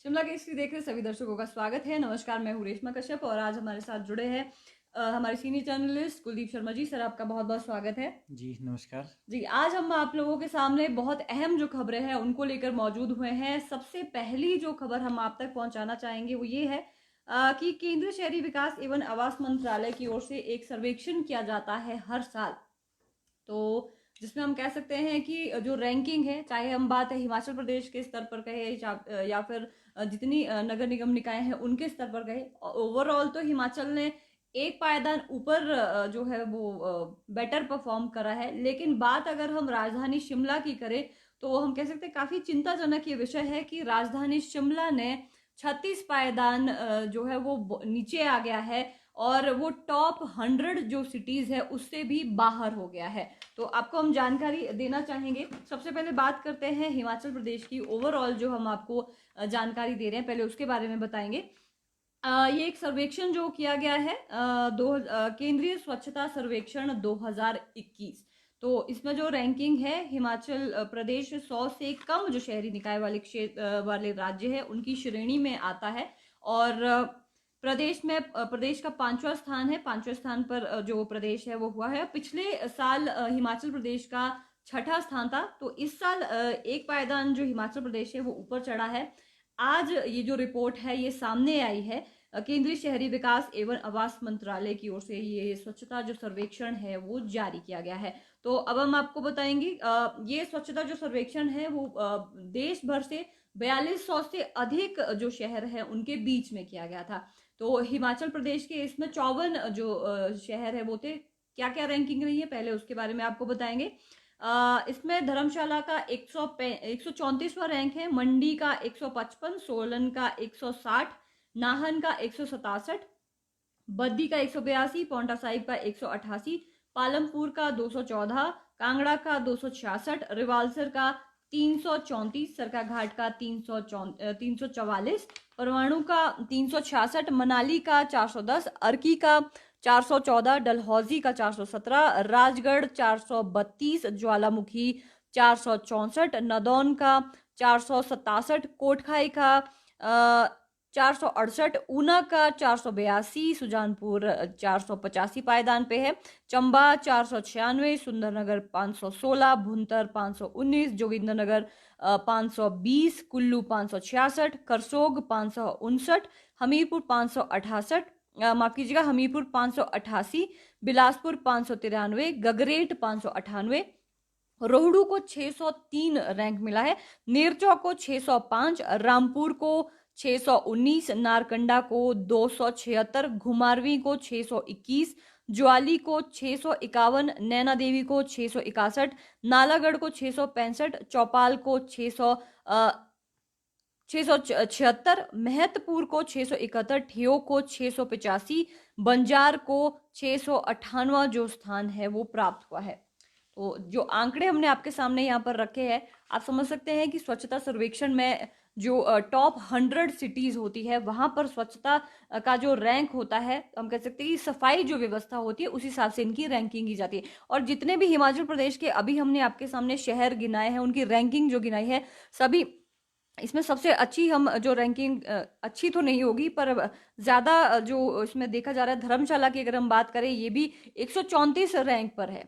शिमला केसरी देख रहे सभी दर्शकों का स्वागत है। नमस्कार, मैं हूँ रेशमा कश्यप और आज हमारे साथ जुड़े हैं हमारे senior journalist Kuldeep Sharma ji. Sir, आपका बहुत बहुत स्वागत है। जी नमस्कार। जी, आज हम आप लोगों के सामने बहुत अहम जो खबरें हैं उनको लेकर मौजूद हुए हैं। सबसे पहली जो खबर हम आप तक पहुंचाना चाहेंगे वो ये है कि केंद्रीय शहरी विकास एवं आवास मंत्रालय की ओर से एक सर्वेक्षण किया जाता है हर साल। तो जिसमें हम कह सकते हैं कि जो रैंकिंग है, चाहे हम बात है हिमाचल प्रदेश के स्तर पर कहें या फिर जितनी नगर निगम निकाय हैं उनके स्तर पर कहें, ओवरऑल तो हिमाचल ने एक पायदान ऊपर जो है वो बेटर परफॉर्म करा है। लेकिन बात अगर हम राजधानी शिमला की करें तो हम कह सकते हैं काफी चिंताजनक ये विषय है कि राजधानी शिमला ने 36 पायदान जो है वो नीचे आ गया है और वो टॉप 100 जो सिटीज है उससे भी बाहर हो गया है। तो आपको हम जानकारी देना चाहेंगे। सबसे पहले बात करते हैं हिमाचल प्रदेश की ओवरऑल जो हम आपको जानकारी दे रहे हैं, पहले उसके बारे में बताएंगे। ये एक सर्वेक्षण जो किया गया है केंद्रीय स्वच्छता सर्वेक्षण 2021। तो इसमें जो रैंकिंग है, हिमाचल प्रदेश 100 से कम जो शहरी निकाय वाले क्षेत्र वाले राज्य है उनकी श्रेणी में आता है। और प्रदेश में प्रदेश का 5वां स्थान है। 5वें स्थान पर जो प्रदेश है वो हुआ है। पिछले साल हिमाचल प्रदेश का 6ठा स्थान था। तो इस साल एक पायदान जो हिमाचल प्रदेश है वो ऊपर चढ़ा है। आज ये जो रिपोर्ट है ये सामने आई है केंद्रीय शहरी विकास एवं आवास मंत्रालय की ओर से। ये स्वच्छता जो सर्वेक्षण है वो जारी किया गया है। तो अब हम आपको बताएंगे ये स्वच्छता जो सर्वेक्षण है वो देश भर से 4200 से अधिक जो शहर है उनके बीच में किया गया था। तो हिमाचल प्रदेश के इसमें 54 जो शहर है वो थे। क्या क्या रैंकिंग रही है पहले उसके बारे में आपको बताएंगे। इसमें धर्मशाला का 134वां रैंक है, मंडी का 155, सोलन का 160, नाहन का 167, बद्दी का 182, पांवटा साहिब का 188, पालमपुर का 214, कांगड़ा का 266, रिवाल्सर का 334, सरकाघाट का 344, परवाणु का 366, मनाली का 410, अर्की का 414, डलहौजी का 417, राजगढ़ 432, ज्वालामुखी 464, नदौन का 467, कोटखाई का 468, ऊना का 482, सुजानपुर 485 पायदान पे है, चंबा 496, सुंदरनगर 516, भुंतर 519, जोगिंद्रनगर 520, कुल्लू 566, करसोग 559, हमीरपुर 568, माफ कीजिएगा हमीरपुर 588, बिलासपुर 593, गगरेट 598, रोहडू को 603 रैंक मिला है, नेरचौक को 605, रामपुर को 619, नारकंडा को 276, घुमारवी को 621, ज्वाली को 651, नैना देवी को 661, नालागढ़ को 665, चौपाल को 676, महतपुर को 671, ठियोग को 685, बंजार को 698 जो स्थान है वो प्राप्त हुआ है। तो जो आंकड़े हमने आपके सामने यहाँ पर रखे हैं, आप समझ सकते हैं कि स्वच्छता सर्वेक्षण में जो टॉप 100 सिटीज होती है वहां पर स्वच्छता का जो रैंक होता है, हम कह सकते हैं कि सफाई जो व्यवस्था होती है उस हिसाब से इनकी रैंकिंग की जाती है। और जितने भी हिमाचल प्रदेश के अभी हमने आपके सामने शहर गिनाए हैं उनकी रैंकिंग जो गिनाई है, सभी इसमें सबसे अच्छी हम जो रैंकिंग, अच्छी तो नहीं होगी पर ज्यादा जो इसमें देखा जा रहा है, धर्मशाला की अगर हम बात करें ये भी 134 रैंक पर है।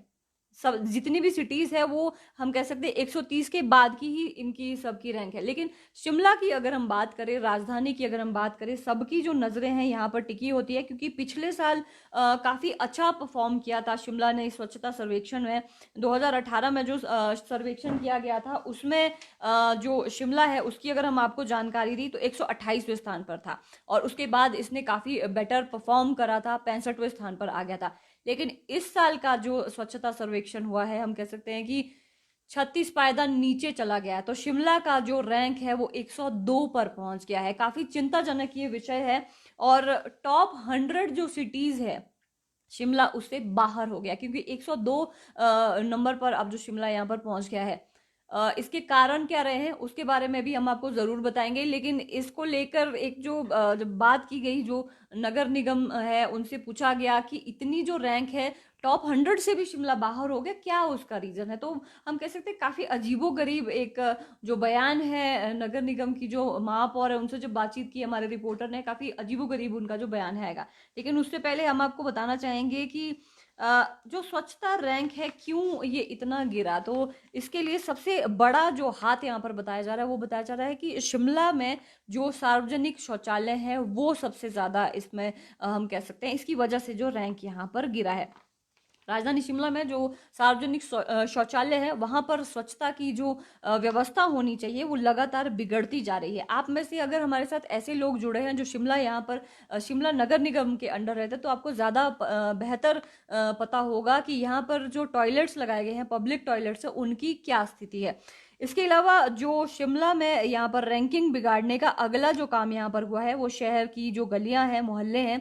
सब जितनी भी सिटीज है वो हम कह सकते हैं 130 के बाद की ही इनकी सबकी रैंक है। लेकिन शिमला की अगर हम बात करें, राजधानी की अगर हम बात करें, सबकी जो नजरें हैं यहाँ पर टिकी होती है क्योंकि पिछले साल काफी अच्छा परफॉर्म किया था शिमला ने स्वच्छता सर्वेक्षण में। 2018 में जो सर्वेक्षण किया गया था उसमें जो शिमला है उसकी अगर हम आपको जानकारी दी तो 128वें स्थान पर था और उसके बाद इसने काफी बेटर परफॉर्म करा था, 65वें स्थान पर आ गया था। लेकिन इस साल का जो स्वच्छता सर्वेक्षण हुआ है, हम कह सकते हैं कि 36 पायदान नीचे चला गया है। तो शिमला का जो रैंक है वो 102 पर पहुंच गया है। काफी चिंताजनक ये विषय है। और टॉप 100 जो सिटीज है शिमला उससे बाहर हो गया क्योंकि 102 नंबर पर अब जो शिमला यहाँ पर पहुंच गया है। इसके कारण क्या रहे हैं उसके बारे में भी हम आपको जरूर बताएंगे। लेकिन इसको लेकर एक जो जब बात की गई, जो नगर निगम है उनसे पूछा गया कि इतनी जो रैंक है टॉप 100 से भी शिमला बाहर हो गया, क्या उसका रीजन है? तो हम कह सकते हैं काफी अजीबोगरीब एक जो बयान है नगर निगम की जो महापौर है उनसे जब बातचीत की हमारे रिपोर्टर ने, काफी अजीबोगरीब उनका जो बयान हैगा। लेकिन उससे पहले हम आपको बताना चाहेंगे कि जो स्वच्छता रैंक है क्यों ये इतना गिरा, तो इसके लिए सबसे बड़ा जो हाथ यहाँ पर बताया जा रहा है वो बताया जा रहा है कि शिमला में जो सार्वजनिक शौचालय है वो सबसे ज्यादा इसमें हम कह सकते हैं इसकी वजह से जो रैंक यहाँ पर गिरा है। राजधानी शिमला में जो सार्वजनिक शौचालय है वहां पर स्वच्छता की जो व्यवस्था होनी चाहिए वो लगातार बिगड़ती जा रही है। आप में से अगर हमारे साथ ऐसे लोग जुड़े हैं जो शिमला यहाँ पर शिमला नगर निगम के अंडर रहते हैं तो आपको ज्यादा बेहतर पता होगा कि यहाँ पर जो टॉयलेट्स लगाए गए हैं, पब्लिक टॉयलेट्स है, उनकी क्या स्थिति है। इसके अलावा जो शिमला में यहाँ पर रैंकिंग बिगाड़ने का अगला जो काम यहाँ पर हुआ है वो शहर की जो गलियां हैं, मोहल्ले हैं,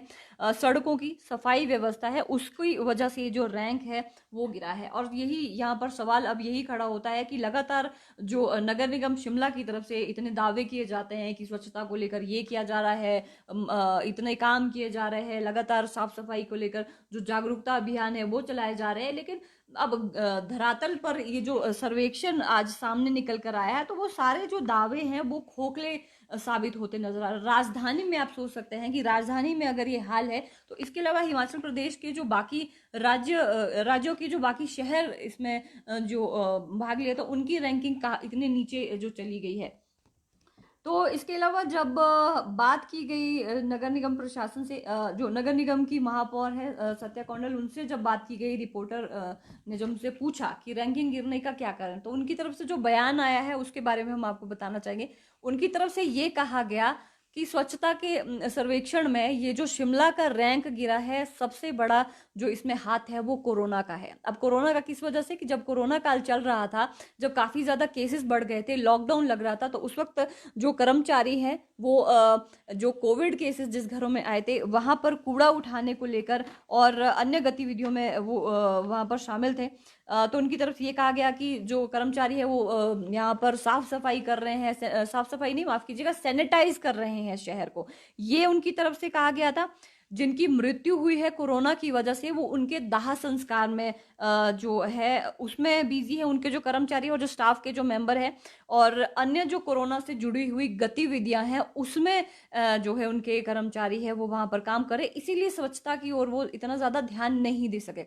सड़कों की सफाई व्यवस्था है, उसकी वजह से जो रैंक है वो गिरा है। और यही यहाँ पर सवाल अब यही खड़ा होता है कि लगातार जो नगर निगम शिमला की तरफ से इतने दावे किए जाते हैं कि स्वच्छता को लेकर ये किया जा रहा है, इतने काम किए जा रहे हैं, लगातार साफ सफाई को लेकर जो जागरूकता अभियान है वो चलाए जा रहे हैं, लेकिन अब धरातल पर ये जो सर्वेक्षण आज सामने निकल कर आया है तो वो सारे जो दावे हैं वो खोखले साबित होते नजर आ रहे। राजधानी में आप सोच सकते हैं कि राजधानी में अगर ये हाल है तो इसके अलावा हिमाचल प्रदेश के जो बाकी राज्यों की जो बाकी शहर इसमें जो भाग लिया तो उनकी रैंकिंग का इतने नीचे जो चली गई है। तो इसके अलावा जब बात की गई नगर निगम प्रशासन से, जो नगर निगम की महापौर है सत्या कौंडल, उनसे जब बात की गई, रिपोर्टर ने जब उनसे पूछा कि रैंकिंग गिरने का क्या कारण, तो उनकी तरफ से जो बयान आया है उसके बारे में हम आपको बताना चाहेंगे। उनकी तरफ से ये कहा गया कि स्वच्छता के सर्वेक्षण में ये जो शिमला का रैंक गिरा है, सबसे बड़ा जो इसमें हाथ है वो कोरोना का है। अब कोरोना का किस वजह से, कि जब कोरोना काल चल रहा था, जब काफी ज्यादा केसेस बढ़ गए थे, लॉकडाउन लग रहा था, तो उस वक्त जो कर्मचारी हैं वो जो कोविड केसेस जिस घरों में आए थे वहां पर कूड़ा उठाने को लेकर और अन्य गतिविधियों में वो वहां पर शामिल थे। तो उनकी तरफ से ये कहा गया कि जो कर्मचारी है वो यहाँ पर साफ सफाई कर रहे हैं, साफ सफाई नहीं, माफ कीजिएगा, सैनिटाइज कर रहे हैं शहर को, ये उनकी तरफ से कहा गया था। जिनकी मृत्यु हुई है कोरोना की वजह से वो उनके दाह संस्कार में जो है उसमें बिजी है, उनके जो कर्मचारी और जो स्टाफ के जो मेंबर है, और अन्य जो कोरोना से जुड़ी हुई गतिविधियां हैं उसमें जो है उनके कर्मचारी है वो वहां पर काम करे, इसीलिए स्वच्छता की ओर वो इतना ज्यादा ध्यान नहीं दे सके।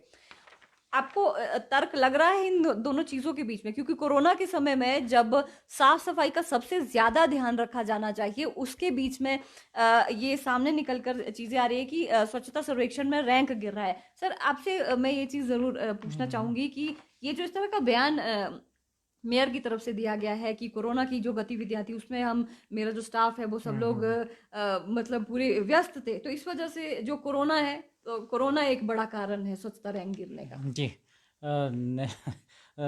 आपको तर्क लग रहा है इन दोनों चीजों के बीच में? क्योंकि कोरोना के समय में जब साफ सफाई का सबसे ज्यादा ध्यान रखा जाना चाहिए, उसके बीच में ये सामने निकल कर चीजें आ रही है कि स्वच्छता सर्वेक्षण में रैंक गिर रहा है। सर आपसे मैं ये चीज जरूर पूछना चाहूंगी कि ये जो इस तरह का बयान मेयर की तरफ से दिया गया है कि कोरोना की जो गतिविधियां थी उसमें हम, मेरा जो स्टाफ है वो सब लोग मतलब पूरे व्यस्त थे, तो इस वजह से जो कोरोना है, तो कोरोना एक बड़ा कारण है स्वच्छता रैंक गिरने का। जी।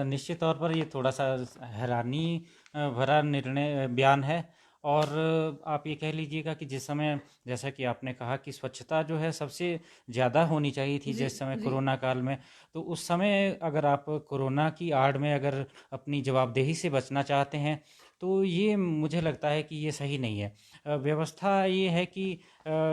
निश्चित तौर पर ये थोड़ा सा हैरानी भरा निर्णय बयान है। और आप ये कह लीजिएगा कि जिस समय, जैसा कि आपने कहा कि स्वच्छता जो है सबसे ज़्यादा होनी चाहिए थी जी जिस समय जी। कोरोना काल में, तो उस समय अगर आप कोरोना की आड़ में अगर अपनी जवाबदेही से बचना चाहते हैं तो ये मुझे लगता है कि ये सही नहीं है। व्यवस्था ये है कि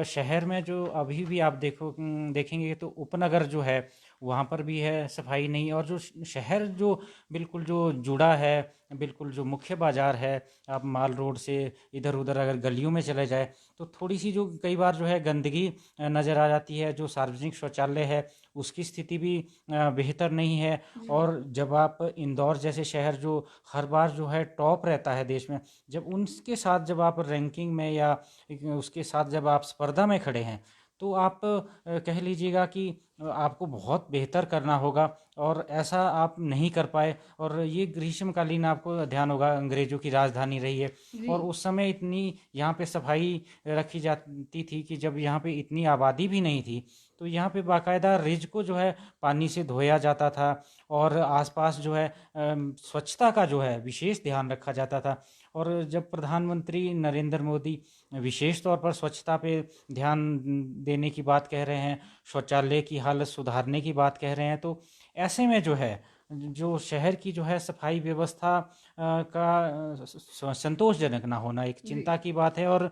शहर में जो अभी भी आप देखेंगे तो उपनगर जो है वहाँ पर भी है सफाई नहीं, और जो शहर जो बिल्कुल जो जुड़ा है, बिल्कुल जो मुख्य बाज़ार है, आप माल रोड से इधर उधर अगर गलियों में चले जाए तो थोड़ी सी जो कई बार जो है गंदगी नज़र आ जाती है। जो सार्वजनिक शौचालय है उसकी स्थिति भी बेहतर नहीं है। जी और जब आप इंदौर जैसे शहर जो हर बार जो है टॉप रहता है देश में, जब उनके साथ जब आप रैंकिंग में या उसके साथ जब आप स्पर्धा में खड़े हैं तो आप कह लीजिएगा कि आपको बहुत बेहतर करना होगा, और ऐसा आप नहीं कर पाए। और ये ग्रीष्मकालीन आपको ध्यान होगा अंग्रेजों की राजधानी रही है, जी और उस समय इतनी यहाँ पे सफाई रखी जाती थी कि जब यहाँ पे इतनी आबादी भी नहीं थी तो यहाँ पे बाकायदा रिज को जो है पानी से धोया जाता था, और आसपास जो है स्वच्छता का जो है विशेष ध्यान रखा जाता था। और जब प्रधानमंत्री नरेंद्र मोदी विशेष तौर पर स्वच्छता पे ध्यान देने की बात कह रहे हैं, शौचालय की हालत सुधारने की बात कह रहे हैं, तो ऐसे में जो है जो शहर की जो है सफाई व्यवस्था का संतोषजनक ना होना एक जी चिंता की बात है। और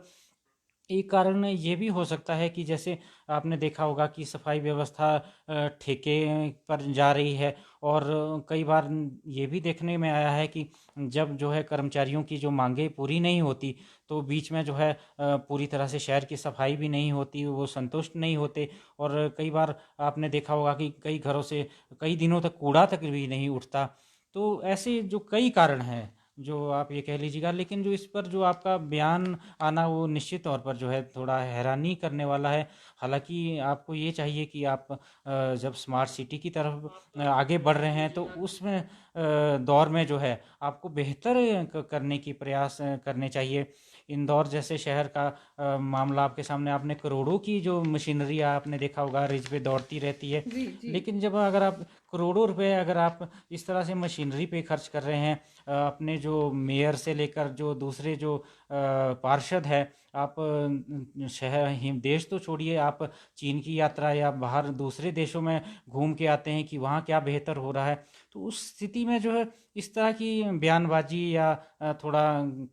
एक कारण ये भी हो सकता है कि जैसे आपने देखा होगा कि सफाई व्यवस्था ठेके पर जा रही है, और कई बार ये भी देखने में आया है कि जब जो है कर्मचारियों की जो मांगें पूरी नहीं होती, तो बीच में जो है पूरी तरह से शहर की सफाई भी नहीं होती, वो संतुष्ट नहीं होते। और कई बार आपने देखा होगा कि कई घरों से कई दिनों तक कूड़ा तक भी नहीं उठता। तो ऐसे जो कई कारण हैं जो आप ये कह लीजिएगा, लेकिन जो इस पर जो आपका बयान आना वो निश्चित तौर पर जो है थोड़ा हैरानी करने वाला है। हालांकि आपको ये चाहिए कि आप जब स्मार्ट सिटी की तरफ आगे बढ़ रहे हैं, तो उसमें दौर में जो है आपको बेहतर करने की प्रयास करने चाहिए। इंदौर जैसे शहर का मामला आपके सामने, आपने करोड़ों की जो मशीनरी आपने देखा होगा रिज पे दौड़ती रहती है। जी जी लेकिन जब अगर आप करोड़ों रुपए अगर आप इस तरह से मशीनरी पे खर्च कर रहे हैं, अपने जो मेयर से लेकर जो दूसरे जो पार्षद है, आप शहर देश तो छोड़िए, आप चीन की यात्रा या बाहर दूसरे देशों में घूम के आते हैं कि वहाँ क्या बेहतर हो रहा है। तो उस स्थिति में जो है इस तरह की बयानबाजी या थोड़ा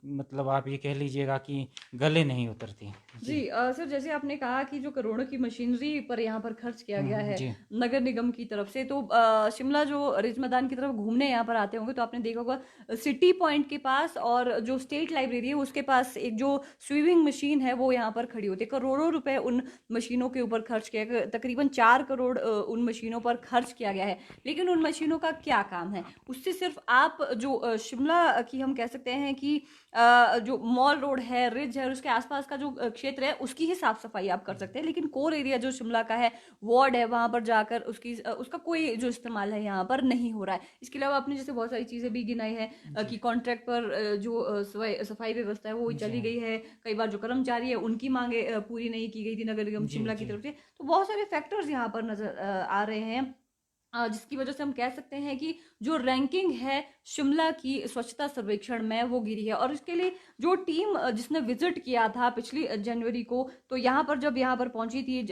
मतलब आप ये कह लीजिएगा कि गले नहीं उतरती। जी जी। सर, जैसे आपने कहा कि जो करोड़ों की मशीनरी पर यहाँ पर खर्च किया गया है जी। नगर निगम की तरफ से, तो शिमला जो रिज मैदान की तरफ घूमने यहाँ पर आते होंगे तो आपने देखा होगा सिटी पॉइंट के पास और जो स्टेट लाइब्रेरी है उसके पास एक जो स्वीमिंग मशीन है वो यहाँ पर खड़ी होती है। करोड़ों रुपए उन मशीनों के ऊपर खर्च किया गया, तकरीबन 4 करोड़ उन मशीनों पर खर्च किया गया है। लेकिन उन मशीनों का क्या काम है? उससे सिर्फ आप जो शिमला की हम कह सकते हैं कि जो मॉल रोड है, रिज है और उसके आसपास का जो क्षेत्र है उसकी ही साफ सफाई आप कर सकते हैं। लेकिन कोर एरिया जो शिमला का है, वार्ड है, वहां पर जाकर उसका कोई जो इस्तेमाल है यहाँ पर नहीं हो रहा है। इसके अलावा आपने जैसे बहुत सारी चीजें भी गिनाई है जी। कि कॉन्ट्रैक्ट पर जो सफाई व्यवस्था है वो जी। चली गई है। कई बार जो कर्मचारी है उनकी मांगे पूरी नहीं की गई थी नगर निगम जी। शिमला की जी। तरफ से। तो बहुत सारे फैक्टर्स यहाँ पर नजर आ रहे हैं, जिसकी वजह से हम कह सकते हैं कि जो रैंकिंग है शिमला की स्वच्छता सर्वेक्षण में वो गिरी है। और इसके लिए जो टीम जिसने विजिट किया था पिछली जनवरी को, तो यहाँ पर जब यहाँ पर पहुंची थी,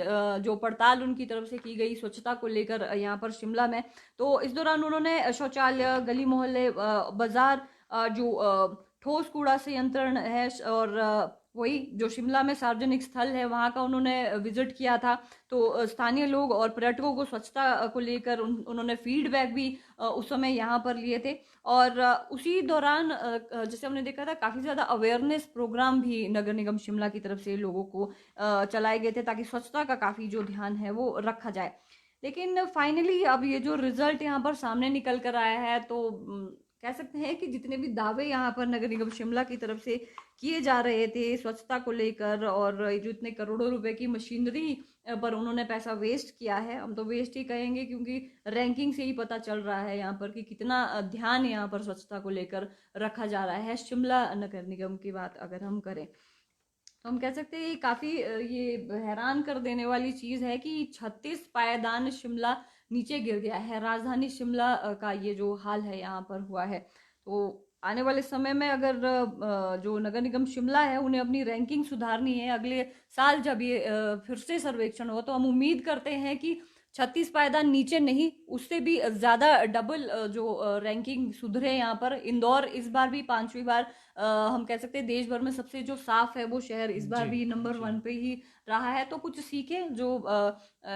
जो पड़ताल उनकी तरफ से की गई स्वच्छता को लेकर यहाँ पर शिमला में, तो इस दौरान उन्होंने शौचालय, गली मोहल्ले, बाजार, जो ठोस कूड़ा संयंत्रण है और वही जो शिमला में सार्वजनिक स्थल है वहाँ का उन्होंने विजिट किया था। तो स्थानीय लोग और पर्यटकों को स्वच्छता को लेकर उन्होंने फीडबैक भी उस समय यहाँ पर लिए थे। और उसी दौरान जैसे हमने देखा था काफी ज्यादा अवेयरनेस प्रोग्राम भी नगर निगम शिमला की तरफ से लोगों को चलाए गए थे ताकि स्वच्छता का काफी जो ध्यान है वो रखा जाए। लेकिन फाइनली अब ये जो रिजल्ट यहाँ पर सामने निकल कर आया है, तो कह सकते हैं कि जितने भी दावे यहाँ पर नगर निगम शिमला की तरफ से किए जा रहे थे स्वच्छता को लेकर, और ये जो इतने करोड़ों रुपए की मशीनरी पर उन्होंने पैसा वेस्ट किया है, हम तो वेस्ट ही कहेंगे क्योंकि रैंकिंग से ही पता चल रहा है यहाँ पर कि कितना ध्यान यहाँ पर स्वच्छता को लेकर रखा जा रहा है शिमला नगर निगम की बात अगर हम करें। तो हम कह सकते हैं काफी ये हैरान कर देने वाली चीज है कि 36 पायदान शिमला नीचे गिर गया है। राजधानी शिमला का ये जो हाल है यहाँ पर हुआ है। तो आने वाले समय में अगर जो नगर निगम शिमला है उन्हें अपनी रैंकिंग सुधारनी है अगले साल जब ये फिर से सर्वेक्षण हो, तो हम उम्मीद करते हैं कि 36 पायदान नीचे नहीं, उससे भी ज्यादा डबल जो रैंकिंग सुधरे यहाँ पर। इंदौर इस बार भी 5वीं बार हम कह सकते हैं देश भर में सबसे जो साफ है वो शहर इस बार जी। भी नंबर जी। 1 पे ही रहा है। तो कुछ सीखे जो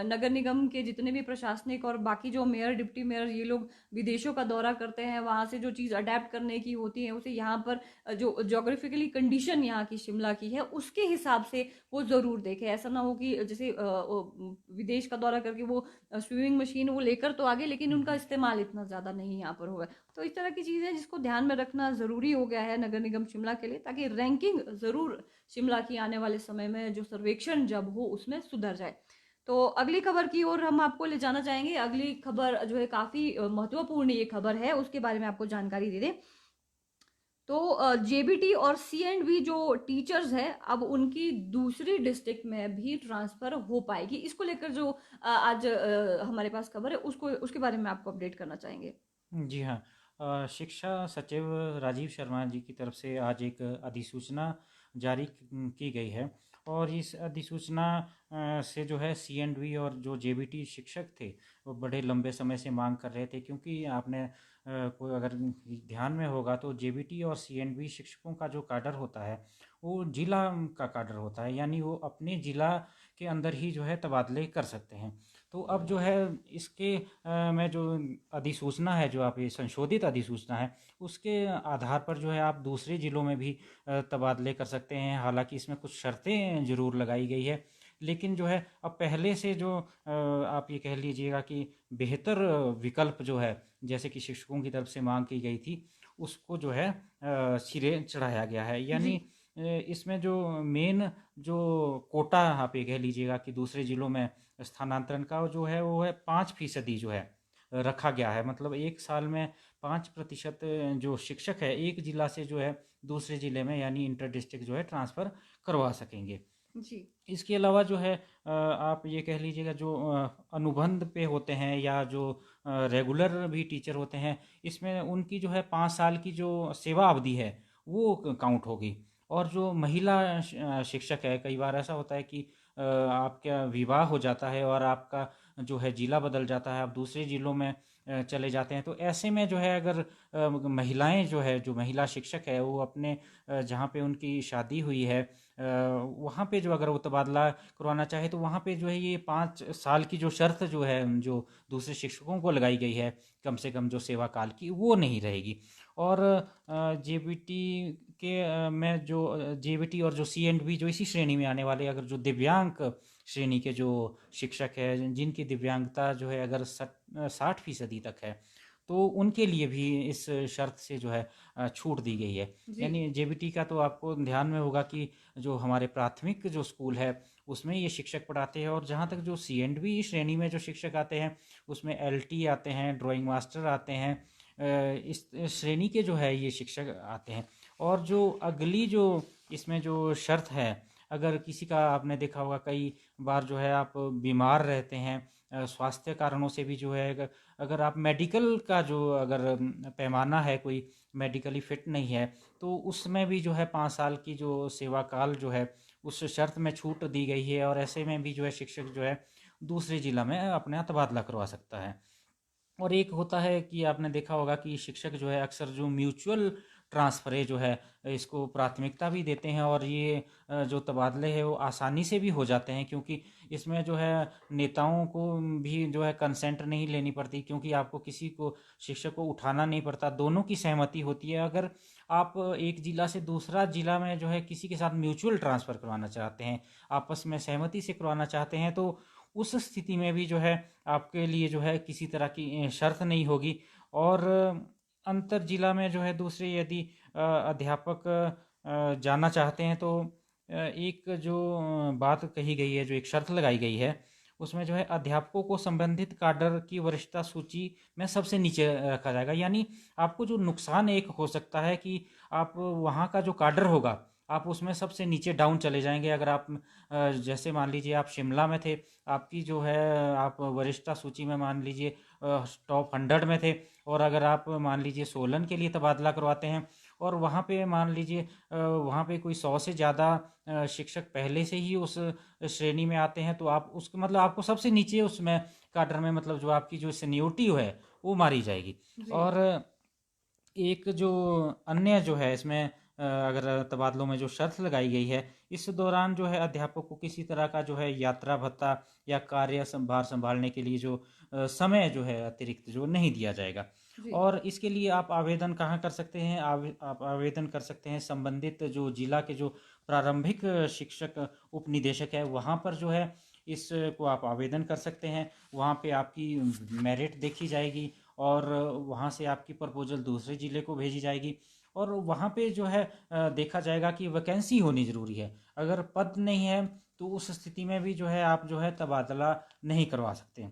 नगर निगम के जितने भी प्रशासनिक और बाकी जो मेयर, डिप्टी मेयर, ये लोग विदेशों का दौरा करते हैं, वहां से जो चीज अडेप्ट करने की होती है उसे यहाँ पर जो ज्योग्राफिकली कंडीशन यहाँ की शिमला की है उसके हिसाब से वो जरूर देखे। ऐसा ना हो कि जैसे विदेश का दौरा करके वो स्विमिंग मशीन वो लेकर तो आगे लेकिन उनका इस्तेमाल इतना ज्यादा नहीं यहाँ पर हुआ। तो इस तरह की चीजें जिसको ध्यान में रखना जरूरी हो गया है नगर निगम शिमला के लिए, ताकि रैंकिंग जरूर शिमला की आने वाले समय में जो सर्वेक्षण जब हो उसमें सुधर जाए। तो अगली खबर की ओर हम आपको ले जाना चाहेंगे। अगली खबर जो है काफी महत्वपूर्ण ये खबर है, उसके बारे में आपको जानकारी दे दें। तो जेबीटी और सी एंड वी जो टीचर्स हैं अब उनकी दूसरी डिस्ट्रिक्ट में भी ट्रांसफर हो पाएगी। इसको लेकर जो आज हमारे पास खबर है उसको उसके बारे में आपको अपडेट करना चाहेंगे। जी हाँ। शिक्षा सचिव राजीव शर्मा जी की तरफ से आज एक अधिसूचना जारी की गई है, और इस अधिसूचना से जो है सी एंड वी और जो जेबीटी शिक्षक थे वो बड़े लंबे समय से मांग कर रहे थे, क्योंकि आपने कोई अगर ध्यान में होगा तो जेबीटी और सीएनबी शिक्षकों का जो कैडर होता है वो जिला का कैडर होता है, यानी वो अपने जिला के अंदर ही जो है तबादले कर सकते हैं। तो अब जो है इसके में जो अधिसूचना है, जो आप ये संशोधित अधिसूचना है, उसके आधार पर जो है आप दूसरे ज़िलों में भी तबादले कर सकते हैं। हालांकि इसमें कुछ शर्तें ज़रूर लगाई गई है, लेकिन जो है अब पहले से जो आप ये कह लीजिएगा कि बेहतर विकल्प जो है, जैसे कि शिक्षकों की तरफ से मांग की गई थी, उसको जो है सिरे चढ़ाया गया है। जी। यानी इसमें जो मेन जो कोटा आप ये कह लीजिएगा कि दूसरे ज़िलों में स्थानांतरण का जो है वो है 5% जो है रखा गया है। मतलब एक साल में 5% जो शिक्षक है एक ज़िला से जो है दूसरे ज़िले में यानी इंटर डिस्ट्रिक्ट जो है ट्रांसफ़र करवा सकेंगे। जी। इसके अलावा जो है आप ये कह लीजिएगा जो अनुबंध पे होते हैं या जो रेगुलर भी टीचर होते हैं, इसमें उनकी जो है 5 साल की जो सेवा अवधि है वो काउंट होगी। और जो महिला शिक्षक है, कई बार ऐसा होता है कि आपका विवाह हो जाता है और आपका जो है ज़िला बदल जाता है, आप दूसरे ज़िलों में चले जाते हैं, तो ऐसे में जो है अगर महिलाएं जो है, जो महिला शिक्षक है वो अपने जहाँ पे उनकी शादी हुई है वहाँ पे जो अगर वो तबादला करवाना चाहे तो वहाँ पे जो है ये 5 साल की जो शर्त जो है जो दूसरे शिक्षकों को लगाई गई है कम से कम जो सेवा काल की, वो नहीं रहेगी। और जेबीटी के में जो जेबीटी और जो सीएंडबी जो इसी श्रेणी में आने वाले अगर जो दिव्यांग श्रेणी के जो शिक्षक है जिनकी दिव्यांगता जो है अगर 60% तक है, तो उनके लिए भी इस शर्त से जो है छूट दी गई है। जी। यानी जेबीटी का तो आपको ध्यान में होगा कि जो हमारे प्राथमिक जो स्कूल है उसमें ये शिक्षक पढ़ाते हैं, और जहाँ तक जो सीएंडबी श्रेणी में जो शिक्षक आते हैं उसमें एलटी आते हैं, ड्राइंग मास्टर आते हैं, इस श्रेणी के जो है ये शिक्षक आते हैं। और जो अगली जो इसमें जो शर्त है, अगर किसी का आपने देखा होगा कई बार जो है आप बीमार रहते हैं, स्वास्थ्य कारणों से भी जो है अगर आप मेडिकल का जो अगर पैमाना है, कोई मेडिकली फिट नहीं है, तो उसमें भी जो है 5 साल की जो सेवा काल जो है उस शर्त में छूट दी गई है। और ऐसे में भी जो है शिक्षक जो है दूसरे जिला में अपना तबादला करवा सकता है। और एक होता है कि आपने देखा होगा कि शिक्षक जो है अक्सर जो म्यूचुअल ट्रांसफ़र है जो है इसको प्राथमिकता भी देते हैं, और ये जो तबादले हैं वो आसानी से भी हो जाते हैं, क्योंकि इसमें जो है नेताओं को भी जो है कंसेंट नहीं लेनी पड़ती, क्योंकि आपको किसी को शिक्षक को उठाना नहीं पड़ता, दोनों की सहमति होती है। अगर आप एक ज़िला से दूसरा ज़िला में जो है किसी के साथ म्यूचुअल ट्रांसफ़र करवाना चाहते हैं, आपस में सहमति से करवाना चाहते हैं, तो उस स्थिति में भी जो है आपके लिए जो है किसी तरह की शर्त नहीं होगी। और अंतर जिला में जो है दूसरे यदि अध्यापक जाना चाहते हैं, तो एक जो बात कही गई है, जो एक शर्त लगाई गई है, उसमें जो है अध्यापकों को संबंधित काडर की वरिष्ठता सूची में सबसे नीचे रखा जाएगा। यानी आपको जो नुकसान एक हो सकता है कि आप वहाँ का जो काडर होगा आप उसमें सबसे नीचे डाउन चले जाएंगे। अगर आप जैसे मान लीजिए आप शिमला में थे, आपकी जो है आप वरिष्ठता सूची में मान लीजिए टॉप 100 में थे, और अगर आप मान लीजिए सोलन के लिए तबादला करवाते हैं और वहाँ पे मान लीजिए वहाँ पे कोई 100 से ज़्यादा शिक्षक पहले से ही उस श्रेणी में आते हैं, तो आप उसके मतलब आपको सबसे नीचे उसमें काडर में मतलब जो आपकी जो सीनियोरिटी है वो मारी जाएगी। जी। और एक जो अन्य जो है इसमें अगर तबादलों में जो शर्त लगाई गई है, इस दौरान जो है अध्यापक को किसी तरह का जो है यात्रा भत्ता या कार्य संभार संभालने के लिए जो समय जो है अतिरिक्त जो नहीं दिया जाएगा। जी। और इसके लिए आप आवेदन कहाँ कर सकते हैं? आप आवेदन कर सकते हैं संबंधित जो जिला के जो प्रारंभिक शिक्षक उप निदेशक है वहाँ पर जो है इसको आप आवेदन कर सकते हैं। वहाँ पे आपकी मेरिट देखी जाएगी और वहाँ से आपकी प्रपोजल दूसरे ज़िले को भेजी जाएगी, और वहाँ पे जो है देखा जाएगा कि वैकेंसी होनी ज़रूरी है। अगर पद नहीं है तो उस स्थिति में भी जो है आप जो है तबादला नहीं करवा सकते।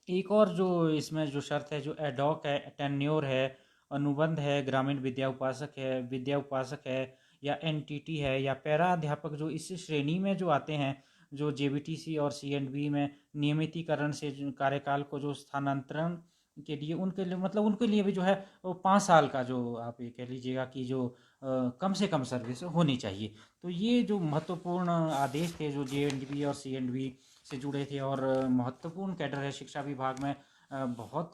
एक और जो इसमें जो शर्त है, जो एडॉक है, टेन्योर है, अनुबंध है, ग्रामीण विद्या उपासक है या एनटीटी है या पैरा अध्यापक, जो इस श्रेणी में जो आते हैं, जो जेबीटीसी और सीएंडबी में नियमितीकरण से जो कार्यकाल को जो स्थानांतरण के लिए उनके लिए मतलब उनके लिए भी जो है वो 5 साल का जो आप ये कह लीजिएगा कि जो कम से कम सर्विस होनी चाहिए। तो ये जो महत्वपूर्ण आदेश थे जो जेएनडीबी और सीएनडबी से जुड़े थे और महत्वपूर्ण कैडर है शिक्षा विभाग में, बहुत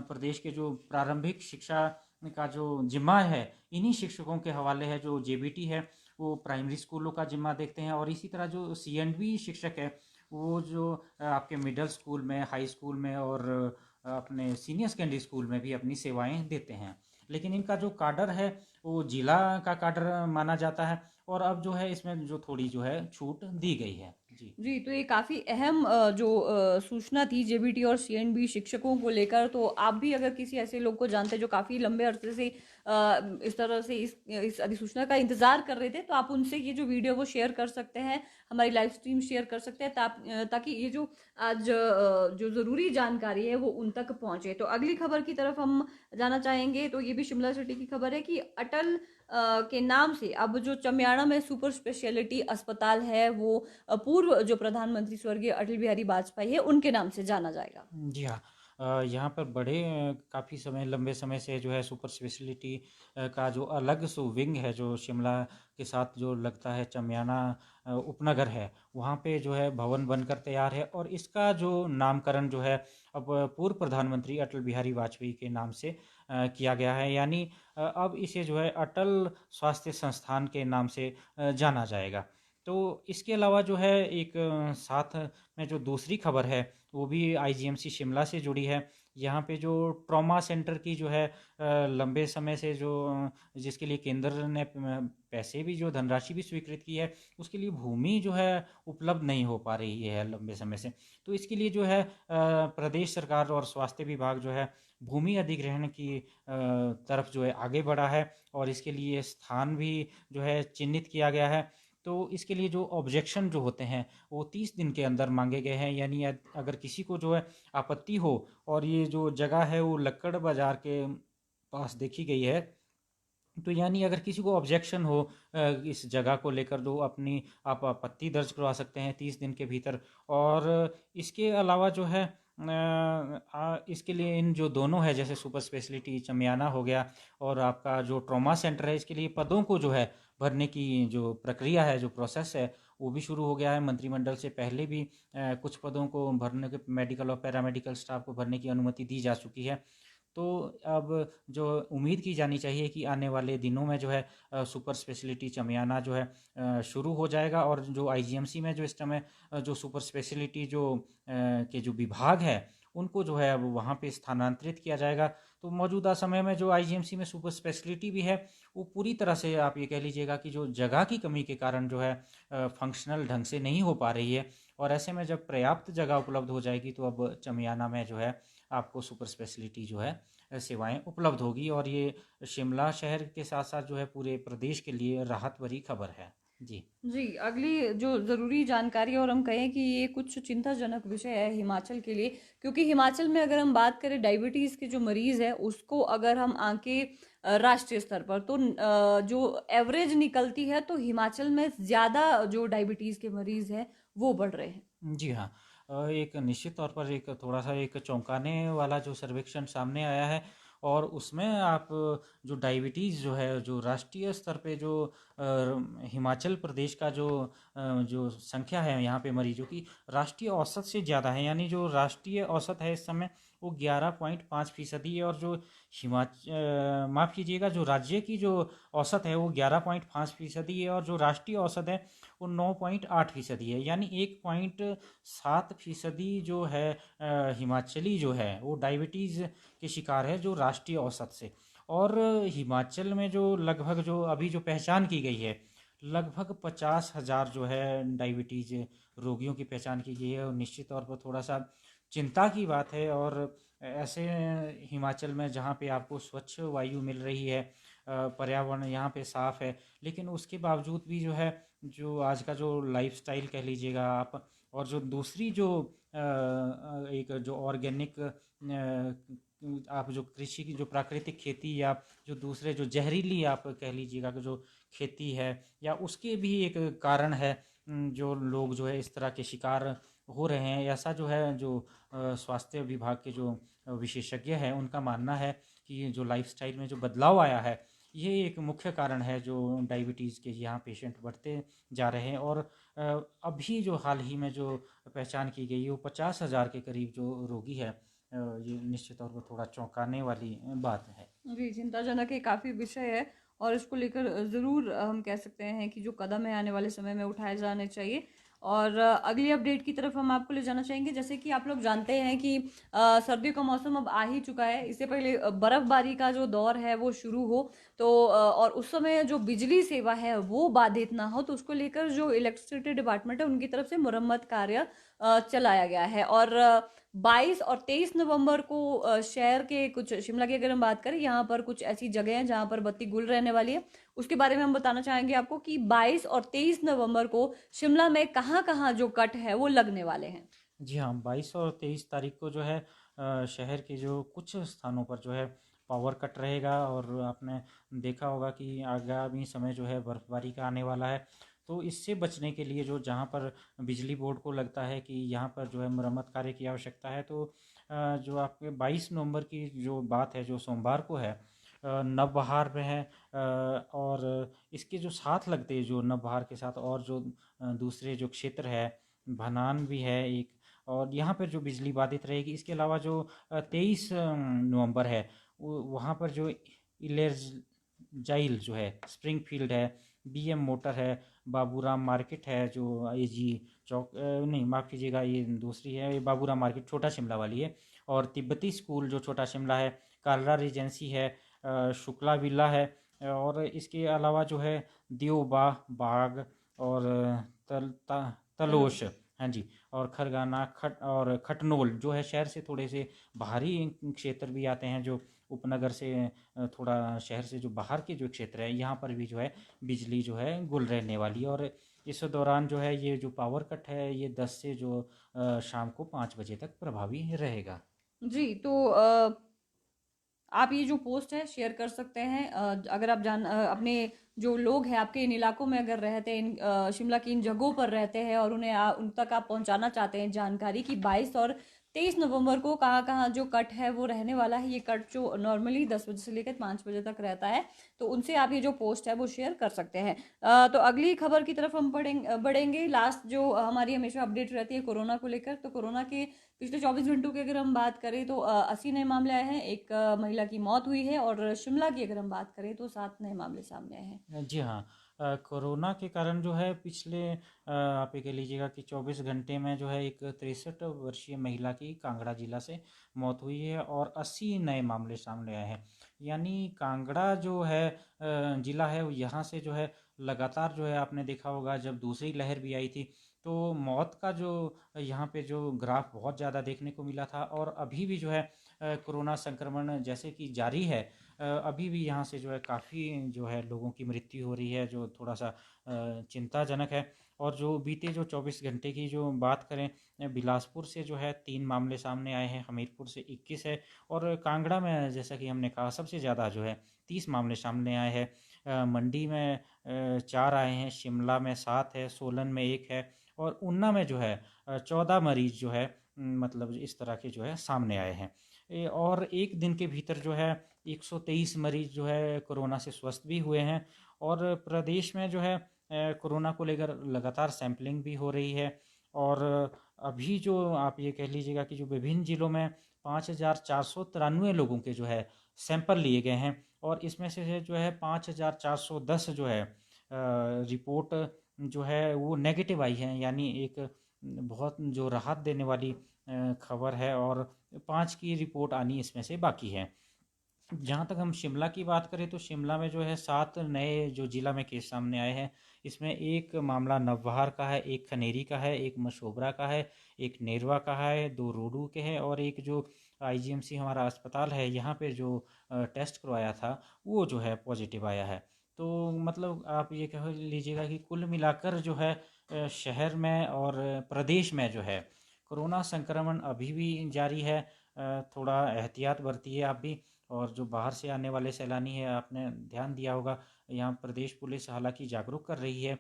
प्रदेश के जो प्रारंभिक शिक्षा का जो जिम्मा है इन्हीं शिक्षकों के हवाले है। जो जेबीटी है वो प्राइमरी स्कूलों का जिम्मा देखते हैं, और इसी तरह जो सीएंडबी शिक्षक है वो जो आपके मिडिल स्कूल में, हाई स्कूल में और अपने सीनियर सेकेंडरी स्कूल में भी अपनी सेवाएं देते हैं। लेकिन इनका जो काडर है वो जिला का काडर माना जाता है, और अब जो है इसमें जो थोड़ी जो है छूट दी गई है। जी जी, तो ये काफ़ी अहम जो सूचना थी जेबीटी और सीएनबी शिक्षकों को लेकर। तो आप भी अगर किसी ऐसे लोग को जानते हैं जो काफ़ी लंबे अरसे से इस तरह से इस अधिसूचना का इंतज़ार कर रहे थे, तो आप उनसे ये जो वीडियो वो शेयर कर सकते हैं, हमारी लाइव स्ट्रीम शेयर कर सकते हैं, ताकि ये जो आज जो ज़रूरी जानकारी है वो उन तक पहुँचे। तो अगली खबर की तरफ हम जाना चाहेंगे, तो ये भी शिमला सिटी की खबर है कि अटल के नाम से अब जो चमियाड़ा में सुपर स्पेशलिटी अस्पताल है वो पूर्व जो प्रधानमंत्री स्वर्गीय अटल बिहारी वाजपेयी है उनके नाम से जाना जाएगा। जी हाँ। यहाँ पर बड़े काफ़ी समय, लंबे समय से जो है सुपर स्पेशलिटी का जो अलग सो विंग है जो शिमला के साथ जो लगता है, चमियाना उपनगर है, वहाँ पे जो है भवन बनकर तैयार है, और इसका जो नामकरण जो है अब पूर्व प्रधानमंत्री अटल बिहारी वाजपेयी के नाम से किया गया है। यानी अब इसे जो है अटल स्वास्थ्य संस्थान के नाम से जाना जाएगा। तो इसके अलावा जो है एक साथ में जो दूसरी खबर है वो भी आईजीएमसी शिमला से जुड़ी है। यहाँ पे जो ट्रॉमा सेंटर की जो है लंबे समय से जो जिसके लिए केंद्र ने पैसे भी, जो धनराशि भी स्वीकृत की है, उसके लिए भूमि जो है उपलब्ध नहीं हो पा रही है लंबे समय से। तो इसके लिए जो है प्रदेश सरकार और स्वास्थ्य विभाग जो है भूमि अधिग्रहण की तरफ जो है आगे बढ़ा है, और इसके लिए स्थान भी जो है चिन्हित किया गया है। तो इसके लिए जो ऑब्जेक्शन जो होते हैं वो 30 दिन के अंदर मांगे गए हैं। यानी अगर किसी को जो है आपत्ति हो, और ये जो जगह है वो लक्कड़ बाजार के पास देखी गई है, तो यानी अगर किसी को ऑब्जेक्शन हो इस जगह को लेकर, तो अपनी आप आपत्ति दर्ज करवा सकते हैं 30 दिन के भीतर। और इसके अलावा जो है इसके लिए इन जो दोनों है, जैसे सुपर स्पेशलिटी चमियाना हो गया और आपका जो ट्रॉमा सेंटर है, इसके लिए पदों को जो है भरने की जो प्रक्रिया है, जो प्रोसेस है, वो भी शुरू हो गया है। मंत्रिमंडल से पहले भी कुछ पदों को भरने के, मेडिकल और पैरामेडिकल स्टाफ को भरने की अनुमति दी जा चुकी है। तो अब जो उम्मीद की जानी चाहिए कि आने वाले दिनों में जो है सुपर स्पेशलिटी चमियाना जो है शुरू हो जाएगा, और जो आईजीएमसी में जो इस समय जो सुपर स्पेशलिटी जो के जो विभाग है उनको जो है अब वहाँ पे स्थानांतरित किया जाएगा। तो मौजूदा समय में जो आईजीएमसी में सुपर स्पेशलिटी भी है वो पूरी तरह से आप ये कह लीजिएगा कि जो जगह की कमी के कारण जो है फंक्शनल ढंग से नहीं हो पा रही है। और ऐसे में जब पर्याप्त जगह उपलब्ध हो जाएगी तो अब चमियाना में जो है आपको सुपर स्पेशलिटी जो है सेवाएं उपलब्ध होगी, और ये शिमला शहर के साथ साथ जो है पूरे प्रदेश के लिए राहत भरी खबर है। जी जी, अगली जो ज़रूरी जानकारी, और हम कहें कि ये कुछ चिंताजनक विषय है हिमाचल के लिए, क्योंकि हिमाचल में अगर हम बात करें डायबिटीज़ के जो मरीज़ है उसको अगर हम आंके राष्ट्रीय स्तर पर, तो जो एवरेज निकलती है तो हिमाचल में ज़्यादा जो डायबिटीज़ के मरीज़ हैं वो बढ़ रहे हैं। जी हाँ। एक निश्चित तौर पर एक थोड़ा सा एक चौंकाने वाला जो सर्वेक्षण सामने आया है, और उसमें आप जो डायबिटीज़ जो है, जो राष्ट्रीय स्तर पे जो हिमाचल प्रदेश का जो संख्या है यहाँ पे मरीजों की, राष्ट्रीय औसत से ज़्यादा है। यानी जो राष्ट्रीय औसत है इस समय वो 11.5% है, और जो माफ़ कीजिएगा, जो राज्य की जो औसत है वो 11.5% है, और जो राष्ट्रीय औसत है वो 9.8% है। यानी 1.7% जो है हिमाचली जो है वो डायबिटीज़ के शिकार है जो राष्ट्रीय औसत से। और हिमाचल में जो लगभग जो अभी जो पहचान की गई है, लगभग 50,000 जो है डायबिटीज़ रोगियों की पहचान की गई है, और निश्चित तौर पर थोड़ा सा चिंता की बात है। और ऐसे हिमाचल में जहाँ पे आपको स्वच्छ वायु मिल रही है, पर्यावरण यहाँ पे साफ़ है, लेकिन उसके बावजूद भी जो है, जो आज का जो लाइफस्टाइल कह लीजिएगा आप, और जो दूसरी जो एक जो ऑर्गेनिक आप जो कृषि की जो प्राकृतिक खेती, या जो दूसरे जो जहरीली आप कह लीजिएगा कि जो खेती है, या उसके भी एक कारण है जो लोग जो है इस तरह के शिकार हो रहे हैं। ऐसा जो है जो स्वास्थ्य विभाग के जो विशेषज्ञ हैं उनका मानना है कि जो लाइफस्टाइल में जो बदलाव आया है ये एक मुख्य कारण है जो डायबिटीज़ के यहाँ पेशेंट बढ़ते जा रहे हैं। और अभी जो हाल ही में जो पहचान की गई है वो 50,000 के करीब जो रोगी है ये निश्चित तौर पर थोड़ा चौंकाने वाली बात है। जी, चिंताजनक ये काफ़ी विषय है और इसको लेकर ज़रूर हम कह सकते हैं कि जो कदम है आने वाले समय में उठाए जाने चाहिए। और अगली अपडेट की तरफ हम आपको ले जाना चाहेंगे। जैसे कि आप लोग जानते हैं कि सर्दियों का मौसम अब आ ही चुका है। इससे पहले बर्फ़बारी का जो दौर है वो शुरू हो तो और उस समय जो बिजली सेवा है वो बाधित ना हो, तो उसको लेकर जो इलेक्ट्रिसिटी डिपार्टमेंट है उनकी तरफ से मुरम्मत कार्य चलाया गया है। और 22 और 23 नवंबर को शहर के कुछ, शिमला की अगर हम बात करें, यहाँ पर कुछ ऐसी जगह हैं जहाँ पर बत्ती गुल रहने वाली है। उसके बारे में हम बताना चाहेंगे आपको कि 22 और 23 नवंबर को शिमला में कहाँ-कहाँ जो कट है वो लगने वाले हैं। जी हाँ, 22 और 23 तारीख को जो है शहर के जो कुछ स्थानों पर जो है पावर कट रहेगा। और आपने देखा होगा कि आगामी समय जो है बर्फ़बारी का आने वाला है। तो इससे बचने के लिए जो जहाँ पर बिजली बोर्ड को लगता है कि यहाँ पर जो है मरम्मत कार्य की आवश्यकता है, तो जो आपके 22 नवंबर की जो बात है, जो सोमवार को है, नवबहार में है। और इसके जो साथ लगते हैं, जो नवबहार के साथ और जो दूसरे जो क्षेत्र है, भनान भी है एक, और यहाँ पर जो बिजली बाधित रहेगी। इसके अलावा जो 23 नवंबर है, वहाँ पर जो इलेज जाइल जो है, स्प्रिंगफील्ड है, बीएम मोटर है, बाबूराम मार्केट है, जो एजी चौक, नहीं माफ़ कीजिएगा, ये दूसरी है, ये बाबूराम मार्केट छोटा शिमला वाली है। और तिब्बती स्कूल जो छोटा शिमला है, कालरा रिजेंसी है, शुक्ला विला है। और इसके अलावा जो है दियोबा बाग और चलो। तलोश, हाँ जी, और खरगाना खट और खटनोल जो है, शहर से थोड़े से बाहरी क्षेत्र भी आते हैं, जो उपनगर से थोड़ा शहर से जो बाहर के जो क्षेत्र है, यहाँ पर भी जो है बिजली जो है गुल रहने वाली है। और इस दौरान जो है ये जो पावर कट है, ये 10 से जो शाम को 5 बजे तक प्रभावी रहेगा। जी, तो आप ये जो पोस्ट है शेयर कर सकते हैं। अगर आप अपने जो लोग हैं आपके इन इलाकों में अगर रहते हैं, इन शिमला की इन जगहों पर रहते हैं और उन्हें उन तक आप पहुंचाना चाहते हैं जानकारी कि 22 और 23 नवंबर को कहाँ कहाँ जो कट है वो रहने वाला है। ये कट जो नॉर्मली 10 बजे से लेकर 5 बजे तक रहता है, तो उनसे आप ये जो पोस्ट है वो शेयर कर सकते हैं। तो अगली खबर की तरफ हम बढ़ेंगे। लास्ट जो हमारी हमेशा अपडेट रहती है कोरोना को लेकर, तो कोरोना के पिछले 24 घंटों की अगर हम बात करें तो 80 नए मामले आए हैं, एक महिला की मौत हुई है। और शिमला की अगर हम बात करें तो 7 नए मामले सामने आए हैं। जी हाँ, कोरोना के कारण जो है पिछले आप ये कह लीजिएगा कि 24 घंटे में जो है एक 63 वर्षीय महिला की कांगड़ा जिला से मौत हुई है और 80 नए मामले सामने आए हैं। यानी कांगड़ा जो है जिला है, वो यहाँ से जो है लगातार जो है, आपने देखा होगा जब दूसरी लहर भी आई थी, तो मौत का जो यहाँ पे जो ग्राफ बहुत ज़्यादा देखने को मिला था। और अभी भी जो है कोरोना संक्रमण जैसे कि जारी है, अभी भी यहाँ से जो है काफ़ी जो है लोगों की मृत्यु हो रही है, जो थोड़ा सा चिंताजनक है। और जो बीते जो 24 घंटे की जो बात करें, बिलासपुर से जो है 3 मामले सामने आए हैं, हमीरपुर से 21 है, और कांगड़ा में जैसा कि हमने कहा सबसे ज़्यादा जो है 30 मामले सामने आए हैं। मंडी में 4 आए हैं, शिमला में 7 है, सोलन में 1 है, और ऊना में जो है 14 मरीज जो है मतलब इस तरह के जो है सामने आए हैं। और एक दिन के भीतर जो है 123 मरीज जो है कोरोना से स्वस्थ भी हुए हैं। और प्रदेश में जो है कोरोना को लेकर लगातार सैंपलिंग भी हो रही है। और अभी जो आप ये कह लीजिएगा कि जो विभिन्न ज़िलों में 5,493 लोगों के जो है सैंपल लिए गए हैं, और इसमें से जो है 5,410 जो है रिपोर्ट जो है वो नेगेटिव आई है। यानी एक बहुत जो राहत देने वाली खबर है। और 5 की रिपोर्ट आनी इसमें से बाकी है। जहाँ तक हम शिमला की बात करें, तो शिमला में जो है 7 नए जो जिला में केस सामने आए हैं। इसमें एक मामला नवबहार का है, एक खनेरी का है, एक मशोबरा का है, एक नेरवा का है, 2 रोडू के हैं, और एक जो आईजीएमसी हमारा अस्पताल है, यहाँ पे जो टेस्ट करवाया था वो जो है पॉजिटिव आया है। तो मतलब आप ये कह लीजिएगा कि कुल मिलाकर जो है शहर में और प्रदेश में जो है कोरोना संक्रमण अभी भी जारी है। थोड़ा एहतियात बरतिए आप भी। और जो बाहर से आने वाले सैलानी हैं, आपने ध्यान दिया होगा, यहाँ प्रदेश पुलिस हालांकि जागरूक कर रही है,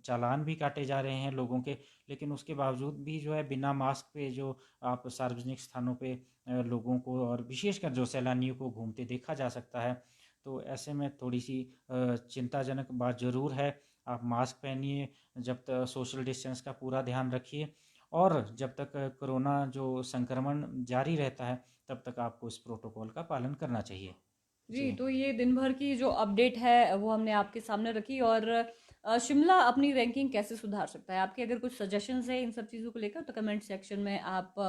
चालान भी काटे जा रहे हैं लोगों के, लेकिन उसके बावजूद भी जो है बिना मास्क पे जो आप सार्वजनिक स्थानों पे लोगों को और विशेषकर जो सैलानियों को घूमते देखा जा सकता है। तो ऐसे में थोड़ी सी चिंताजनक बात ज़रूर है। आप मास्क पहनिए, जब तक सोशल डिस्टेंस का पूरा ध्यान रखिए। और जब तक कोरोना जो संक्रमण जारी रहता है तब तक आपको इस प्रोटोकॉल का पालन करना चाहिए। जी, जी। तो ये दिन भर की जो अपडेट है वो हमने आपके सामने रखी। और शिमला अपनी रैंकिंग कैसे सुधार सकता है? आपके अगर कुछ सजेशंस है इन सब चीज़ों को लेकर तो कमेंट सेक्शन में आप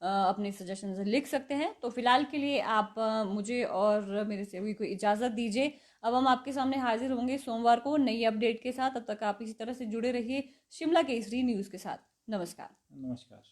अपने सजेशंस लिख सकते हैं। तो फिलहाल के लिए आप मुझे और मेरे सभी को इजाज़त दीजिए। अब हम आपके सामने हाजिर होंगे सोमवार को नई अपडेट के साथ। तब तक आप इसी तरह से जुड़े रहिए शिमला केसरी न्यूज़ के साथ। नमस्कार। नमस्कार।